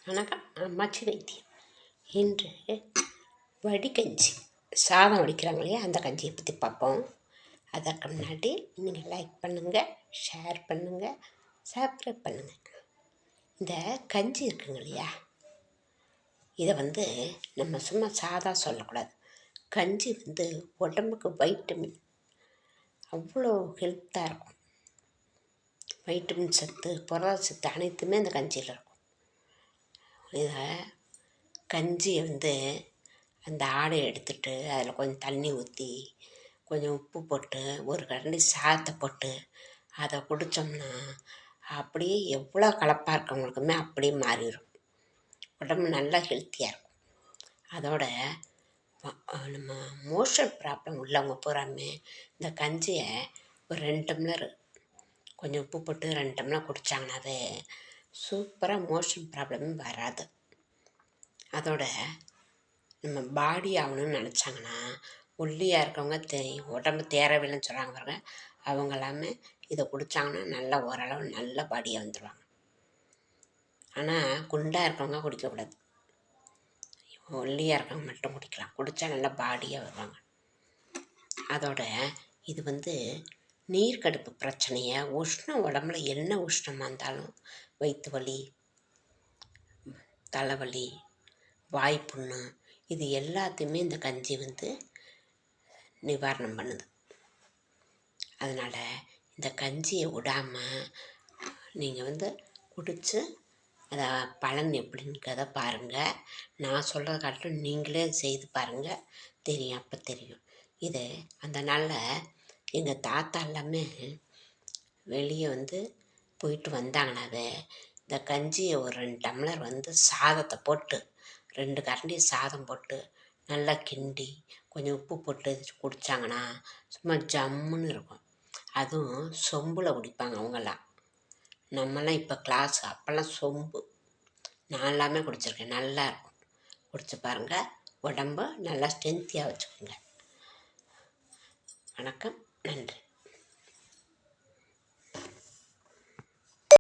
வணக்கம். அம்மாச்சி வைத்தியம். இன்று வடிகஞ்சி, சாதம் வடிக்கிறாங்க இல்லையா, அந்த கஞ்சியை பற்றி பார்ப்போம். அதற்கு முன்னாடி நீங்கள் லைக் பண்ணுங்கள், ஷேர் பண்ணுங்கள், சப்ஸ்கிரைப் பண்ணுங்கள். இந்த கஞ்சி இருக்குங்க இல்லையா, இதை நம்ம சும்மா சாதா சொல்லக்கூடாது. கஞ்சி உடம்புக்கு வைட்டமின், அவ்வளோ ஹெல்த்தாக இருக்கும். வைட்டமின் சத்து, புரத சத்து அனைத்துமே அந்த கஞ்சியில் இருக்கும். இதை கஞ்சியை அந்த ஆடையை எடுத்துட்டு அதில் கொஞ்சம் தண்ணி ஊற்றி கொஞ்சம் உப்பு போட்டு ஒரு கரண்டி சாதத்தை போட்டு அதை குடித்தோம்னா அப்படியே எவ்வளோ கலப்பாக இருக்கவங்களுக்குமே அப்படியே மாறிடும். உடம்பு நல்லா ஹெல்த்தியாக இருக்கும். அதோட நம்ம மோஷன் ப்ராப்ளம் உள்ளவங்க பூராமே இந்த கஞ்சியை ஒரு 2 டம்ளர் கொஞ்சம் உப்பு போட்டு 2 டம்ளர் குடித்தாங்கனாவே சூப்பராக மோஷன் ப்ராப்ளமே வராது. அதோட நம்ம பாடி ஆகணும்னு நினச்சாங்கன்னா, ஒல்லியாக இருக்கவங்க உடம்பு தேரவில்லைன்னு சொல்கிறாங்க பாருங்க, அவங்க எல்லாமே இதை குடித்தாங்கன்னா நல்லா ஓரளவு நல்ல பாடியாக வந்துடுவாங்க. ஆனால் குண்டாக இருக்கவங்க குடிக்கக்கூடாது. ஒல்லியாக இருக்கவங்க மட்டும் குடிக்கலாம். குடித்தா நல்லா பாடியாக வருவாங்க. அதோட இது நீர்க்கடுப்பு பிரச்சனையை, உஷ்ணம் உடம்புல என்ன உஷ்ணமாக இருந்தாலும், வயிற்று வலி, தலைவலி, வாய்ப்புண்ணு, இது எல்லாத்தையுமே இந்த கஞ்சி நிவாரணம் பண்ணுது. அதனால் இந்த கஞ்சியை விடாமல் நீங்கள் குடித்து அதை பலன் எப்படிங்கிறத பாருங்கள். நான் சொல்கிறத காட்டிலும் நீங்களே செய்து பாருங்கள், தெரியும். அப்போ தெரியும். இது அந்த நாளில் எங்கள் தாத்தா எல்லாமே வெளியே போயிட்டு வந்தாங்கன்னாவே இந்த கஞ்சியை ஒரு 2 டம்ளர் சாதத்தை போட்டு 2 கரண்டி சாதம் போட்டு நல்லா கிண்டி கொஞ்சம் உப்பு போட்டு குடித்தாங்கன்னா சும்மா ஜம்முன்னு இருக்கும். அதுவும் சொம்பில் குடிப்பாங்க அவங்கெல்லாம். நம்மலாம் இப்போ கிளாஸ், அப்போல்லாம் சொம்பு. நான் எல்லாமே குடிச்சிருக்கேன். நல்லா இருக்கும். குடிச்சு பாருங்கள். உடம்பு நல்லா ஸ்ட்ரென்த்தியாக வச்சுக்கோங்க. வணக்கம், நன்றி.